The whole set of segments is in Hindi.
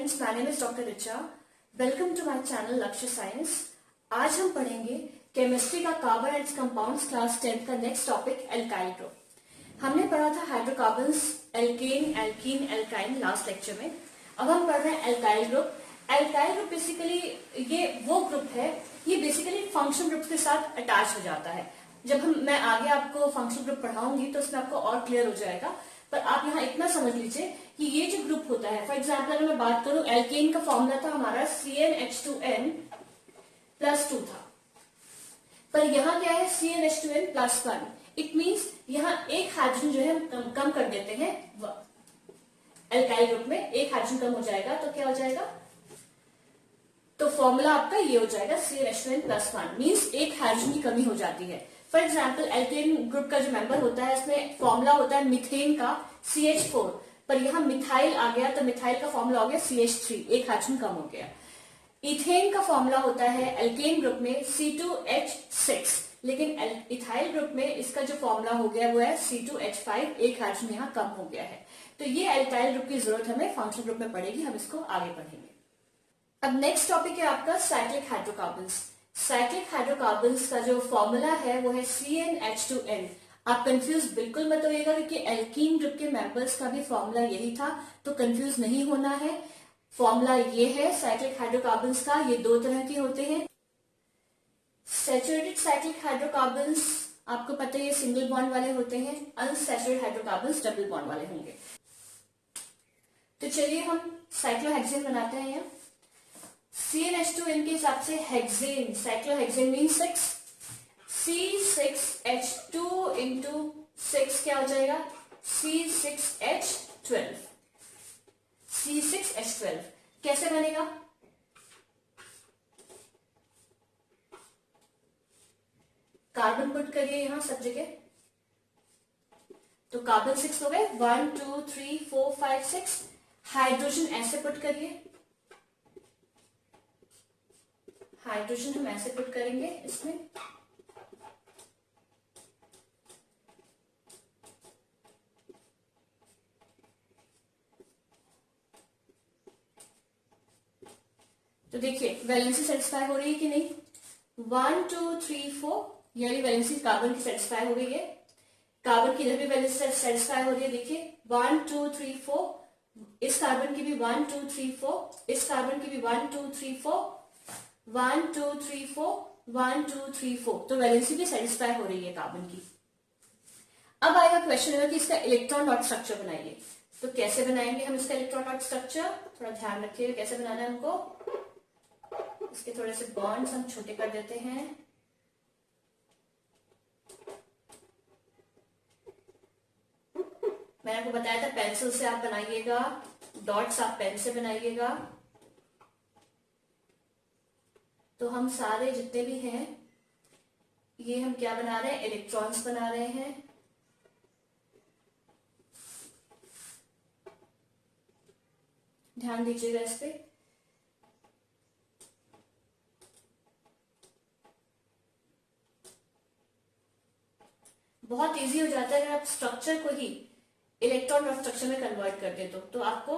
friends, my name is Dr. Richa. Welcome to my channel Lakshya Science. आज हम पढ़ेंगे केमिस्ट्री का कार्बन एंड कंपाउंड्स क्लास 10 का नेक्स्ट टॉपिक एल्काइल ग्रुप। हमने पढ़ा था hydrocarbons, alkane, alkene, alkyne last lecture में। अब हम पढ़ रहे हैं alkyl group. Alkyl group basically ये वो ग्रुप है, ये बेसिकली फंक्शन ग्रुप के साथ अटैच हो जाता है। जब मैं आगे आपको फंक्शन ग्रुप पढ़ाऊंगी तो उसमें आपको और क्लियर हो जाएगा, पर आप यहाँ इतना समझ लीजिए कि ये जो ग्रुप होता है, फॉर एग्जाम्पल अगर मैं बात करूं, एल्केन का फॉर्मूला था हमारा CnH2n + 2 था, पर यहाँ क्या है CnH2n + 1। इट मीन्स यहाँ एक हाइड्रोजन जो है हम कम कर देते हैं। एल्काइल ग्रुप में एक हाइड्रोजन कम हो जाएगा तो क्या हो जाएगा, तो फॉर्मूला आपका ये हो जाएगा CnH2n + 1, मीन्स एक हाइड्रोजन की कमी हो जाती है। फॉर एग्जाम्पल एल्केन ग्रुप का जो मेंबर होता है इसमें फॉर्मूला होता है मीथेन का CH4, पर यहाँ मिथाइल आ गया तो मिथाइल का फॉर्मूला हो गया CH3, एक हाइड्रोजन कम हो गया। इथेन का फॉर्मूला होता है एल्केन ग्रुप में C2H6, लेकिन इथाइल ग्रुप में इसका जो फॉर्मूला हो गया वो है C2H5, एक हाइड्रोजन यहाँ कम हो गया है। तो ये एल्काइल ग्रुप की जरूरत हमें फंक्शनल ग्रुप में पड़ेगी, हम इसको आगे पढ़ेंगे। अब नेक्स्ट टॉपिक है आपका साइक्लिक हाइड्रोकार्बन्स। साइक्लिक हाइड्रोकार्बन्स का जो फॉर्मूला है वो है CnH2n। आप कंफ्यूज बिल्कुल मत होइएगा क्योंकि एल्कीन ग्रुप के मेंबर्स का भी फॉर्मूला यही था, तो कंफ्यूज नहीं होना है। फॉर्मूला ये है साइक्लिक हाइड्रोकार्बन्स का, ये दो तरह के होते हैं। सैचुरेटेड साइक्लिक हाइड्रोकार्बन्स आपको पता है ये सिंगल बॉन्ड वाले होते हैं, अनसैचुरेटेड हाइड्रोकार्बन्स डबल बॉन्ड वाले होंगे। तो चलिए हम साइक्लोहेक्सेन बनाते हैं। यहाँ CnH2n के हिसाब से हेक्सेन, साइक्लोहेक्सेन मीन 6, C6H2 × 6 क्या हो जाएगा C6H12। C6H12 कैसे बनेगा, कार्बन पुट करिए यहां सब जगह, तो कार्बन 6 हो गए, 1 2 3 4 5 6। हाइड्रोजन ऐसे पुट करिए, हाइड्रोजन हम ऐसे पुट करेंगे इसमें, तो देखिए वैलेंसी सेटिस्फाई हो रही है कि नहीं। 1 2 3 4 यानी वैलेंसी कार्बन की सेटिस्फाई हो गई है, कार्बन की इधर भी वैलेंसी सेटिस्फाई हो रही है। देखिए 1 2 3 4, इस कार्बन की भी 1 2 3 4, इस कार्बन की भी 1 2 3 4, 1 2 3 4, 1 2 3 4, तो वैलेंसी भी सेटिस्फाई हो रही है कार्बन की। अब आएगा क्वेश्चन कि इसका इलेक्ट्रॉन डॉट स्ट्रक्चर बनाइए, तो कैसे बनाएंगे हम इसका इलेक्ट्रॉन डॉट स्ट्रक्चर, थोड़ा ध्यान रखिएगा कैसे बनाना है हमको। इसके थोड़े से बॉन्ड्स हम छोटे कर देते हैं, मैंने आपको बताया था पेंसिल से आप बनाइएगा, डॉट्स आप पेन से बनाइएगा। तो हम सारे जितने भी हैं ये हम क्या बना रहे हैं, इलेक्ट्रॉन्स बना रहे हैं। ध्यान दीजिएगा इस पे। बहुत इजी हो जाता है अगर आप स्ट्रक्चर को ही इलेक्ट्रॉन डॉट स्ट्रक्चर में कन्वर्ट कर दे तो आपको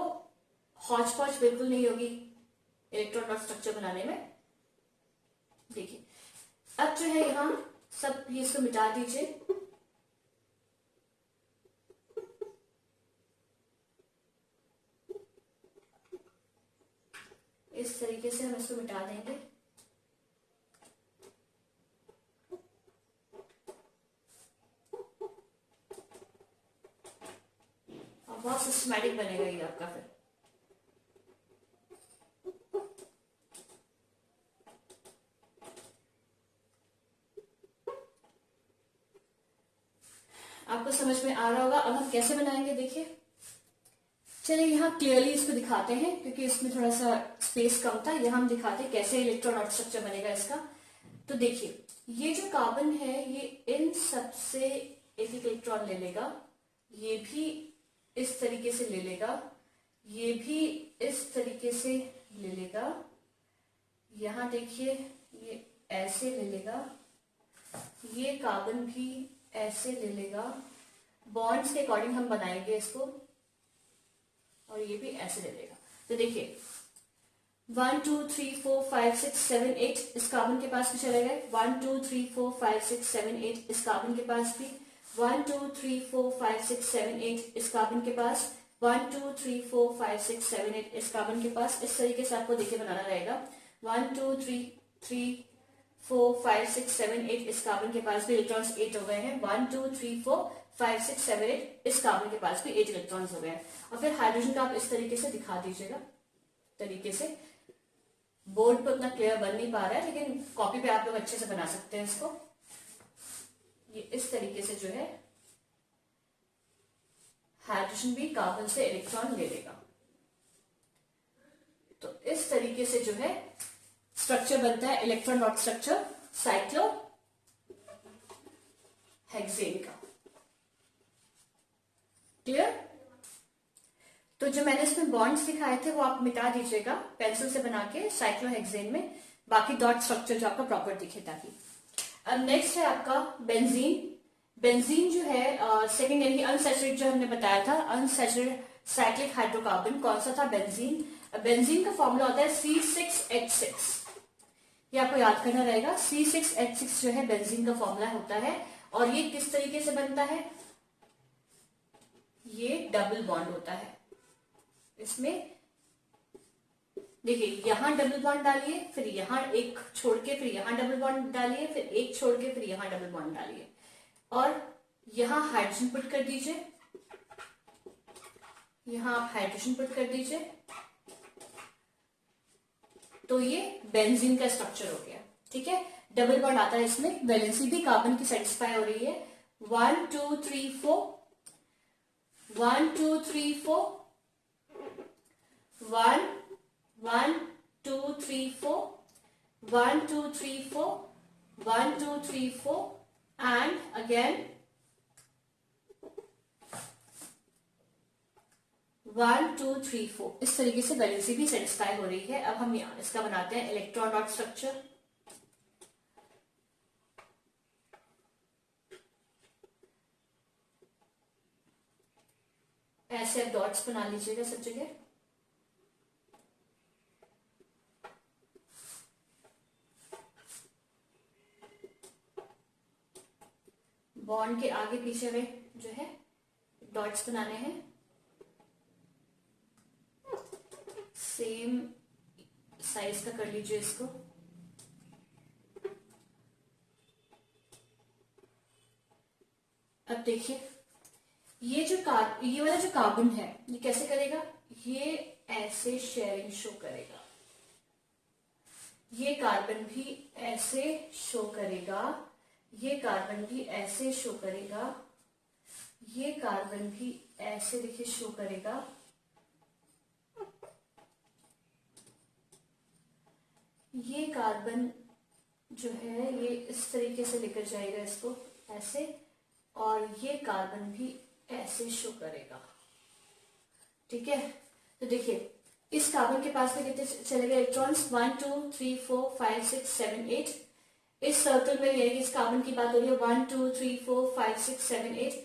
हौच पौच बिल्कुल नहीं होगी इलेक्ट्रॉन डॉट स्ट्रक्चर बनाने में। देखिए अब जो है यहाँ सब ये इसको मिटा दीजिए, इस तरीके से हम इसको मिटा देंगे। और बहुत सिस्टमैटिक बनेगा ये आपका फिर। आपको समझ में आ रहा होगा। अब हम कैसे बनाएंगे देखिए, चलिए यहाँ क्लियरली इसको दिखाते हैं क्योंकि इसमें थोड़ा सा स्पेस कम था, यहाँ हम दिखाते हैं कैसे इलेक्ट्रॉन डॉट स्ट्रक्चर बनेगा इसका। तो देखिए ये जो कार्बन है ये इन सब से एक एक इलेक्ट्रॉन ले लेगा, ये भी इस तरीके से ले लेगा, ये भी इस तरीके से ले लेगा, यहाँ देखिए ये ऐसे ले लेगा, ये कार्बन भी ऐसे ले लेगा, बॉन्ड्स के अकॉर्डिंग हम बनाएंगे इसको, और ये भी ऐसे ले लेगा। तो देखिए 1 2 3 4 5 6 7 8 इस कार्बन के पास भी चले गए, 1 2 3 4 5 6 7 8 इस कार्बन के पास भी, 1 2 3 4 5 6 7 8 इस कार्बन के पास, 1 2 3 4 5 6 7 8 इस कार्बन के पास। इस तरीके से आपको देखिए बनाना रहेगा। 1 2 3 3 4 5 6 7 8 इस कार्बन के पास भी इलेक्ट्रॉन्स 8 हो गए हैं। 1 2 3 4 5 6 7 8 इस कार्बन के पास भी 8 इलेक्ट्रॉन्स हो गए हैं। और फिर हाइड्रोजन का आप इस तरीके से दिखा दीजिएगा, तरीके से। बोर्ड पे उतना क्लियर बन नहीं पा रहा है, लेकिन कॉपी पे आप लोग अच्छे से बना सकते हैं इसको। ये इस तरीके से जो है हाइड्रोजन भी कार्बन से इलेक्ट्रॉन ले लेगा। तो इस तरीके से जो है स्ट्रक्चर बनता है electron dot structure cyclo hexane का। क्लियर? तो जो मैंने इसमें बॉन्ड्स दिखाए थे वो आप मिटा दीजिएगा पेंसिल से बना के साइक्लोहेक्सेन में, बाकी डॉट स्ट्रक्चर जो आपका प्रॉपर दिखे ताकि। अब नेक्स्ट है आपका बेंजीन। बेंजीन जो है सेकेंड यानी अनसैचुरेटेड जो हमने बताया था, अनसैचुरेटेड साइक्लिक हाइड्रोकार्बन कौन सा था? बेंजीन। बेंजीन का फॉर्मूला होता है C6H6। ये आपको याद करना रहेगा। C6H6 जो है बेंजीन का फॉर्मूला होता है। और ये किस तरीके से बनता है? ये डबल बॉन्ड होता है। इसमें देखिए यहां डबल बॉन्ड डालिए, फिर यहां एक छोड़ के फिर यहां डबल बॉन्ड डालिए, फिर एक छोड़ के फिर यहां डबल बॉन्ड डालिए, और यहां हाइड्रोजन पुट कर दीजिए, यहां आप हाइड्रोजन पुट कर दीजिए। तो ये बेंजीन का स्ट्रक्चर हो गया। ठीक है, डबल बॉन्ड आता है इसमें, वैलेंसी भी कार्बन की सेटिस्फाई हो रही है। 1 2 3 4 1 2 3 4 1 1 2 3 4 1 2 3 4 1 2 3 4 and again 1 2 3 4। इस तरीके से वैलेंसी भी सेटिस्फाई हो रही है। अब हम इसका बनाते हैं इलेक्ट्रॉन डॉट स्ट्रक्चर। ऐसे आप डॉट्स बना लीजिएगा सब जगह। बॉन्ड के आगे पीछे में जो है डॉट्स बनाने हैं। सेम साइज का कर लीजिए इसको। अब देखिए ये वाला जो कार्बन है ये कैसे करेगा? ये ऐसे शेयरिंग शो करेगा। ये कार्बन भी ऐसे शो करेगा, ये कार्बन भी ऐसे शो करेगा, ये कार्बन भी ऐसे देखिए शो करेगा। ये कार्बन जो है ये इस तरीके से लेकर जाएगा इसको ऐसे, और ये कार्बन भी ऐसे शो करेगा। ठीक है, तो देखिए इस कार्बन के पास में कितने चले गए इलेक्ट्रॉन्स? 1 2 3 4 5 6 7 8। इस सर्कल में यानी इस कार्बन की बात हो रही है 1 2 3 4 5 6 7 8।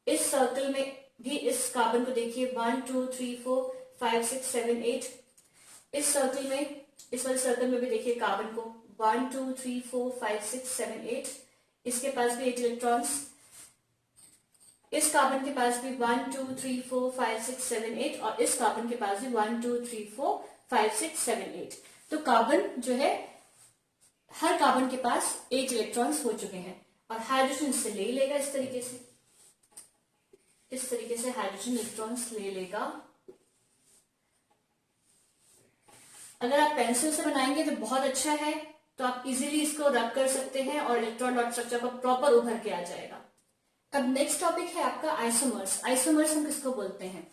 इस सर्कल में भी इस कार्बन को देखिए 1 2 3 4 5 6 7 8। इस सर्कल में, इस वाले सर्कल में भी देखिए कार्बन को 1 2 3 4 5 6 7 8। इसके पास भी 8 इलेक्ट्रॉन्स। इस कार्बन के पास भी 1 2 3 4 5 6 7 8, और इस कार्बन के पास भी 1 2 3 4 5 6 7 8। तो कार्बन जो है हर कार्बन के पास 8 इलेक्ट्रॉन्स हो चुके हैं, और हाइड्रोजन इससे ले लेगा इस तरीके से। इस तरीके से हाइड्रोजन इलेक्ट्रॉन्स ले लेगा। अगर आप पेंसिल से बनाएंगे तो बहुत अच्छा है, तो आप इजीली इसको रब कर सकते हैं और इलेक्ट्रॉन डॉट स्ट्रक्चर को प्रॉपर उभर के आ जाएगा। अब नेक्स्ट टॉपिक है आपका आइसोमर्स। आइसोमर्स हम किसको बोलते हैं?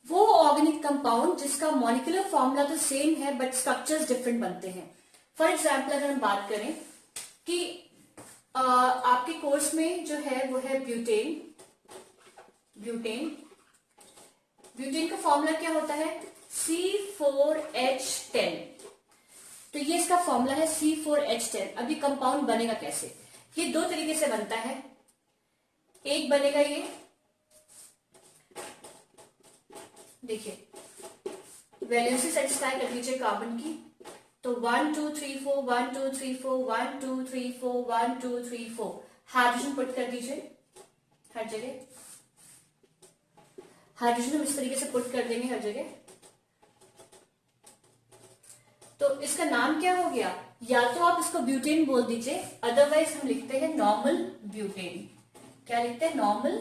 वो ऑर्गेनिक कंपाउंड जिसका मॉलिक्यूलर फॉर्मूला तो सेम है बट स्ट्रक्चर्स डिफरेंट बनते हैं। फॉर एग्जाम्पल अगर हम बात करें कि आपके कोर्स में जो है वो है ब्यूटेन। ब्यूटेन का फॉर्मूला क्या होता है? C4H10। तो ये इसका फॉर्मूला है C4H10। अभी कंपाउंड बनेगा कैसे? ये दो तरीके से बनता है। एक बनेगा ये, देखिए वैलेंसी सेटिस्फाई कर दीजिए कार्बन की। तो 1 2 3 4 1 2 3 4 1 2 3 4 1 2 3 4 हाइड्रोजन पुट कर दीजिए हर जगह। हाइड्रोजन हम इस तरीके से पुट कर देंगे हर जगह। तो इसका नाम क्या हो गया, या तो आप इसको ब्यूटेन बोल दीजिए, अदरवाइज हम लिखते हैं नॉर्मल ब्यूटेन। क्या लिखते हैं, नॉर्मल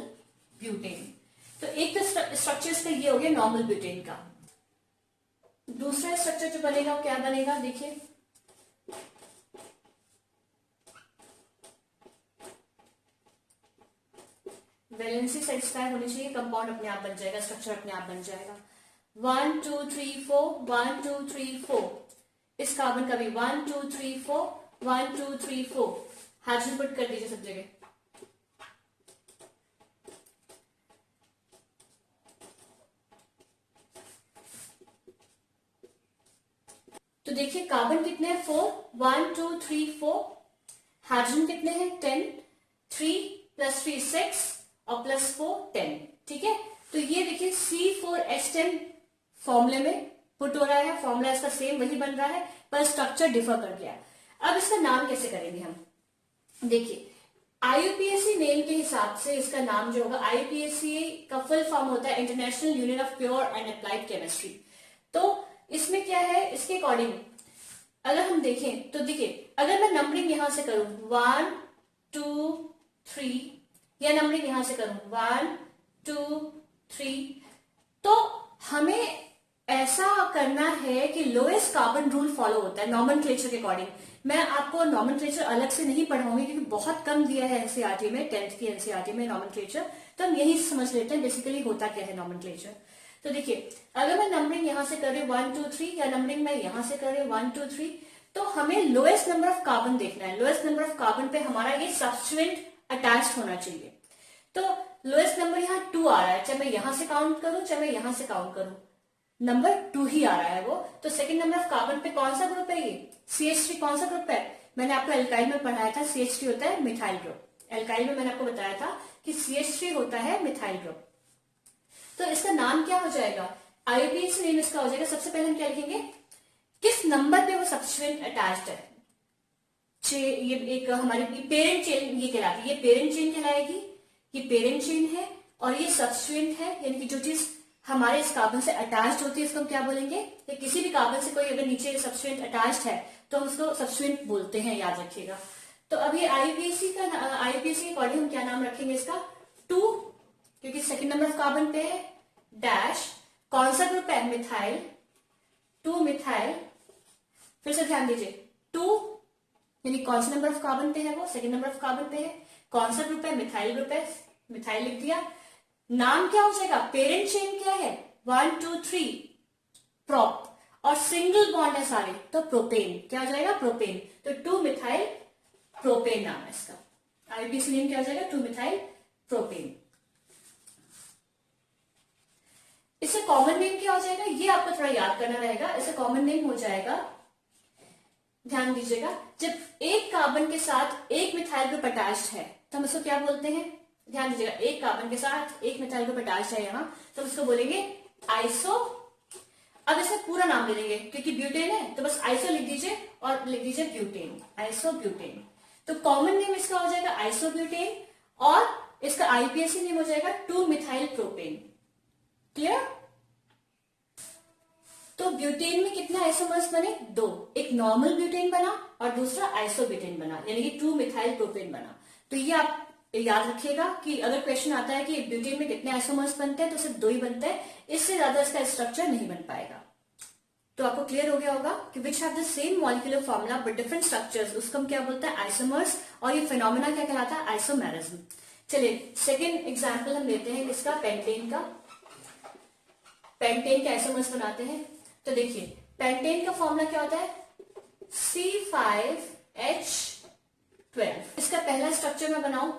ब्यूटेन। तो एक तो स्ट्रक्चर इसका ये हो गया नॉर्मल ब्यूटेन का। दूसरा स्ट्रक्चर जो बनेगा वो क्या बनेगा, देखिए वैलेंसी सेटिस्फाई होनी चाहिए, कंपाउंड अपने आप बन जाएगा, स्ट्रक्चर अपने आप बन जाएगा। 1 2 3 4 1 2 3 4 इस कार्बन का भी 1 2 3 4 1 2 3 4 हाइड्रोजन पुट कर दीजिए सब जगह। तो देखिए कार्बन कितने हैं, 4 1 2 3 4। हाइड्रोजन कितने हैं, 10। 3 + 3 6 और +4 10। ठीक है, तो ये देखिए C4H10 फॉर्मूले में पुट हो रहा है, फॉर्मूला इसका सेम वही बन रहा है पर स्ट्रक्चर डिफर कर गया। अब इसका नाम कैसे करेंगे हम, देखिए IUPAC नेम के हिसाब से इसका नाम जो होगा, IUPAC का फुल फॉर्म होता है international union of pure and applied chemistry. तो इसमें क्या है, इसके अकॉर्डिंग अगर हम देखें तो देखिए अगर मैं नंबरिंग यहां से करूं 1 2 3 या नंबरिंग यहां से करूं 1 2 3, तो हमें ऐसा करना है कि लोएस्ट कार्बन रूल फॉलो होता है नॉमेनक्लेचर के अकॉर्डिंग। मैं आपको नॉमेनक्लेचर अलग से नहीं पढ़ाऊंगी क्योंकि बहुत कम दिया है एनसीईआरटी में, 10th की एनसीईआरटी में नॉमेनक्लेचर, तो हम यही समझ लेते हैं बेसिकली होता क्या है नॉमेनक्लेचर। तो देखिए अगर मैं नंबरिंग यहां से कर रही हूं 1 2 3 या नंबरिंग मैं यहां से कर रही हूं 1 2 3, तो हमें लोएस्ट नंबर ऑफ कार्बन देखना है। लोएस्ट नंबर ऑफ कार्बन पे हमारा ये सब्स्टिट्यूएंट अटैच होना चाहिए। तो लोएस्ट नंबर यहाँ 2 आ रहा है, चाहे मैं यहां से काउंट करूं चाहे मैं यहां से काउंट करूं, नंबर 2 ही आ रहा है वो। तो सेकंड नंबर ऑफ कार्बन पे कौन सा ग्रुप है, ये CH3 कौन सा ग्रुप है, मैंने आपको एल्काइल में पढ़ाया था CH3 होता है मिथाइल ग्रुप। एल्काइल में मैंने आपको बताया था कि CH3 होता है मिथाइल ग्रुप। तो इसका नाम क्या हो जाएगा, IUPAC नेम इसका हो जाएगा। सबसे पहले हम क्या लिखेंगे, किस नंबर पे वो सब्स्टिट्यूएंट अटैच्ड है। ये एक हमारी पेरेंट चेन ये कहलाती है, ये पेरेंट चेन कहलाएगी, ये पेरेंट चेन है और ये सब्स्टिट्यूएंट है, यानी कि जो चीज हमारे इस कार्बन से अटैच्ड होती है इसको हम क्या बोलेंगे, या किसी भी कार्बन से कोई अगर नीचे सब्स्टिट्यूएंट अटैच्ड है तो हम उसको सब्स्टिट्यूएंट बोलते हैं, याद रखिएगा। तो अभी IUPAC के अकॉर्डिंग हम क्या नाम रखेंगे इसका, 2, क्योंकि सेकंड नंबर ऑफ कार्बन पे है, डैश कौन सा ग्रुप है, मिथाइल, 2 मिथाइल। फिर से ध्यान दीजिए 2 यानी कौन सा नंबर ऑफ कार्बन पे है, वो सेकंड नंबर ऑफ कार्बन पे है, कौन सा ग्रुप है, मिथाइल ग्रुप है, मिथाइल लिख दिया। नाम क्या हो जाएगा, पेरेंट चेन क्या है 1 2 3 प्रोप, और सिंगल बॉन्ड है सारे, तो प्रोपेन क्या हो जाएगा, प्रोपेन। तो 2 मिथाइल प्रोपेन नाम है इसका। IUPAC नेम क्या हो जाएगा, 2 मिथाइल प्रोपेन। इससे कॉमन नेम क्या हो जाएगा, ये आपको थोड़ा याद करना रहेगा। इससे कॉमन नेम हो जाएगा, ध्यान दीजिएगा, जब एक कार्बन के साथ एक मिथाइल ग्रुप अटैच्ड है तो हम इसको क्या बोलते हैं, ध्यान दीजिएगा, एक कार्बन के साथ एक मिथाइल ग्रुप अटैच्ड है यहां, तो इसको बोलेंगे आइसो। अब इसका पूरा नाम ले लेंगे क्योंकि ब्यूटेन है तो बस आइसो लिख दीजिए और लिख दीजिए ब्यूटेन, आइसो ब्यूटेन। तो कॉमन नेम इसका हो जाएगा आइसो ब्यूटेन और इसका IUPAC नेम हो जाएगा 2 मिथाइल प्रोपेन। क्लियर। तो ब्यूटेन में कितने आइसोमर्स बने, 2, एक नॉर्मल ब्यूटेन बना और दूसरा आइसोब्यूटेन बना, यानी कि 2 मिथाइल प्रोपेन बना। तो ये आप याद रखिएगा कि अगर क्वेश्चन आता है कि ब्यूटेन में कितने आइसोमर्स बनते हैं तो सिर्फ 2 ही बनते हैं, इससे ज्यादा इसका स्ट्रक्चर नहीं बन पाएगा। तो आपको क्लियर हो गया होगा कि which have the same molecular formula but different structures, उसको हम क्या बोलते हैं, आइसोमर्स, और ये फिनोमेना क्या कहलाता है, आइसोमेरिज्म। चलिए सेकेंड एग्जाम्पल हम लेते हैं इसका, पेंटेन का। पेंटेन के आइसोमर्स बनाते हैं। तो देखिए पेंटेन का फॉर्मूला क्या होता है, C5H12। इसका पहला स्ट्रक्चर मैं बनाऊं,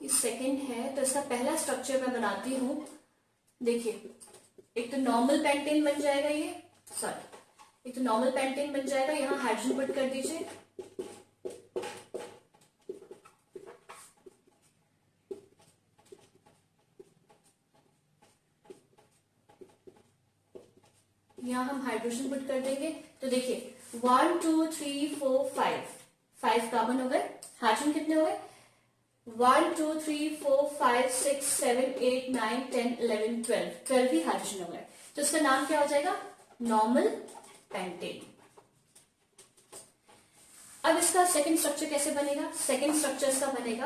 ये सेकेंड है तो इसका पहला स्ट्रक्चर मैं बनाती हूं। देखिए एक तो नॉर्मल पेंटेन बन जाएगा, ये सॉरी एक तो नॉर्मल पेंटेन बन जाएगा, यहां हाइड्रोजन पुट कर दीजिए। यहाँ हम हाइड्रोजन पुट कर देंगे। तो देखिए 1 2 3 4 5 कार्बन हो गए। हाइड्रोजन कितने हो गए? 1 2 3 4 5 6 7 8 9 10 11 12 ही हाइड्रोजन हो गए। तो इसका नाम क्या हो जाएगा? Normal pentane. अब इसका सेकंड स्ट्रक्चर कैसे बनेगा? सेकंड स्ट्रक्चर इसका बनेगा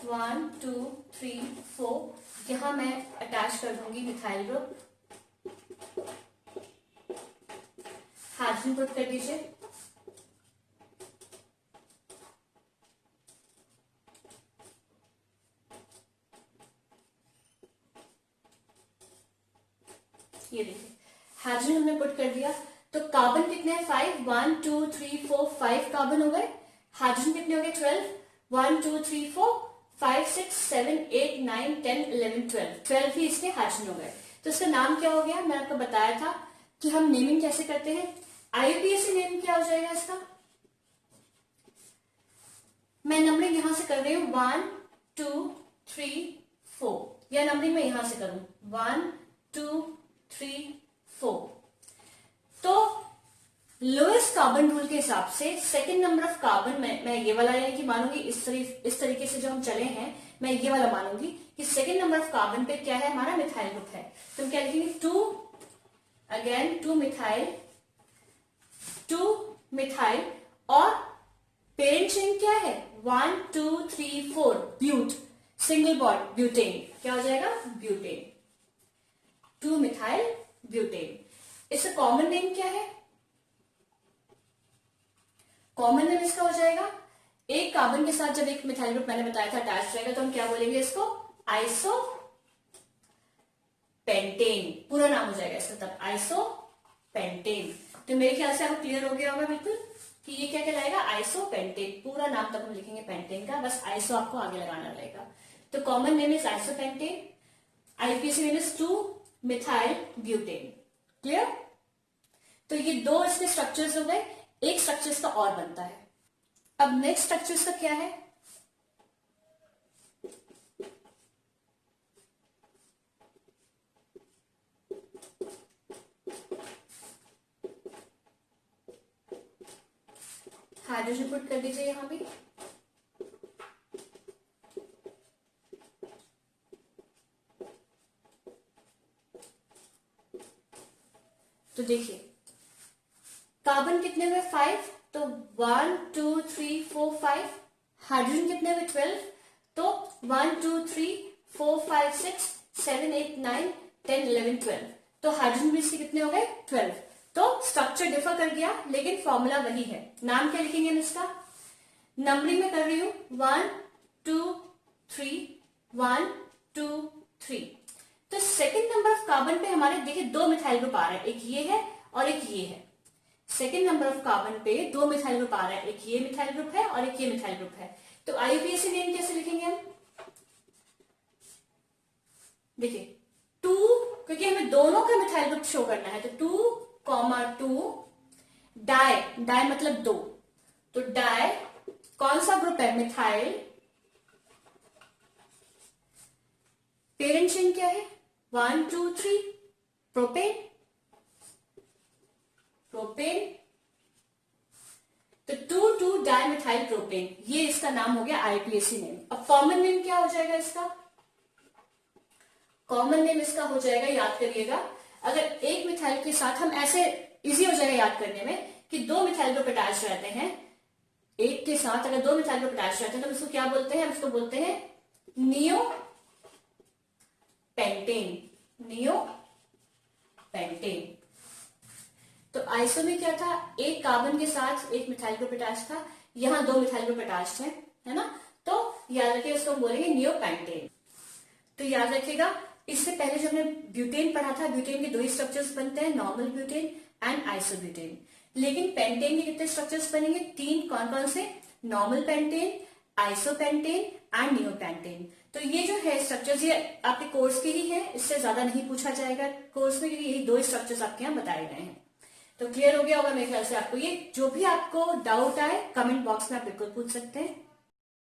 1 2 3 4। यहां मैं अटैच कर दूंगी मिथाइल ग्रुप। हाइड्रोजन पुट कर दीजिए। ये देखिए हाइड्रोजन हमने पुट कर दिया। तो कार्बन कितने हैं? 5 1 2 3 4 5 कार्बन हो गए। हाइड्रोजन कितने हो गए? 12 1 2 3 4 5 6 7 8 9 10 11 12 ही इसके हाइड्रोजन हो गए। तो इसका नाम क्या हो गया? मैं आपको बताया था कि हम नेमिंग कैसे करते हैं। आईयूपीएसी नेम क्या हो जाएगा इसका? मैं नंबरिंग यहां से कर रही हूं 1 2 3 4, या नंबरिंग मैं यहां से करूं 1 2 3 4। तो लोएस्ट कार्बन रूल के हिसाब से सेकंड नंबर ऑफ कार्बन मैं ये वाला यानी कि मानूंगी इस तरीके से जो हम चले हैं, मैं ये वाला मानूंगी कि सेकंड नंबर ऑफ कार्बन पे क्या है? हमारा मिथाइल ग्रुप है। तो हम क्या लिखेंगे? 2 मिथाइल और पेरेंट चेन क्या है? 1 2 3 4 ब्यूट, सिंगल बॉन्ड ब्यूटेन। क्या हो जाएगा? ब्यूटेन। 2 methyl butane. इसका कॉमन नेम क्या है? कॉमन नेम इसका हो जाएगा, एक कार्बन के साथ जब एक मिथाइल ग्रुप मैंने बताया था अटैच रहेगा तो हम क्या बोलेंगे इसको? Iso pentane. पूरा नाम हो जाएगा इसका तब आइसो पेंटेन। तो मेरे ख्याल से आपको क्लियर हो गया होगा बिल्कुल कि ये क्या कहलाएगा? Iso pentane. पूरा नाम तब हम लिखेंगे पेंटेन का, बस आइसो आपको आगे लगाना रहेगा। तो common name is iso pentane. IUPAC name is 2 methyl butane. Clear? तो ये दो इसके स्ट्रक्चर्स हो गए। एक स्ट्रक्चर इसका और बनता है। अब नेक्स्ट स्ट्रक्चर इसका क्या है? हाइड्रोजन पुट कर दीजिए यहां भी। तो देखिए कार्बन कितने हुए? 5। तो 1 2 3 4 5। हाइड्रोजन कितने हुए? 12। तो 1 2 3 4 5 6 7 8 9 10 11 12। तो हाइड्रोजन भी इसके कितने हो गए? 12। तो स्ट्रक्चर डिफर कर गया लेकिन फॉर्मूला वही है। नाम क्या लिखेंगे हम इसका? नंबरिंग में कर रही हूं 1 2 3 1 2 3। तो सेकेंड नंबर ऑफ कार्बन पे हमारे देखिए दो मिथाइल ग्रुप आ रहा है, एक ये है और एक ये है। सेकेंड नंबर ऑफ कार्बन पे दो मिथाइल ग्रुप आ रहा है, एक ये मिथाइल ग्रुप है और एक ये मिथाइल ग्रुप है। तो आईयूपीएसी नेम कैसे लिखेंगे हम? देखिए 2, क्योंकि हमें दोनों का मिथाइल ग्रुप शो करना है, तो 2, डाई मतलब दो। तो डाई कौन सा ग्रुप है? मिथाइल। पेरेंट चेन क्या है? 1 2 3 प्रोपेन। तो 2 डाई मिथाइल प्रोपेन, ये इसका नाम हो गया आईयूपीएसी नेम। अब कॉमन नेम क्या हो जाएगा इसका? कॉमन नेम इसका हो जाएगा, याद करिएगा, अगर एक मिथाइल के साथ हम ऐसे इजी हो जाएगा याद करने में कि दो मिथाइल ग्रुप अटैच रहते हैं, एक के साथ अगर दो मिथाइल ग्रुप अटैच रहते हैं तो इसको क्या बोलते हैं? इसको बोलते हैं नियो पेंटेन। तो आइसो में क्या था? एक कार्बन के साथ एक मिथाइल ग्रुप अटैच था, यहां दो मिथाइल ग्रुप अटैच है ना? तो याद रखिए इसको हम बोलेंगे नियो पेंटेन। तो याद रखिएगा इससे पहले जो हमने ब्यूटेन पढ़ा था, ब्यूटेन के दो ही स्ट्रक्चर्स बनते हैं, नॉर्मल ब्यूटेन एंड आइसोब्यूटेन। लेकिन पेंटेन के कितने स्ट्रक्चर्स बनेंगे? 3। कौन कौन से? Normal pentane, isopentane and neopentane. तो ये जो है स्ट्रक्चर्स ये आपके कोर्स के ही है, इससे ज्यादा नहीं पूछा जाएगा कोर्स में, क्योंकि यही दो स्ट्रक्चर्स आपके यहाँ बताए गए हैं। तो क्लियर हो गया होगा मेरे ख्याल से आपको। ये जो भी आपको डाउट आए कमेंट बॉक्स में आप बिल्कुल पूछ सकते हैं।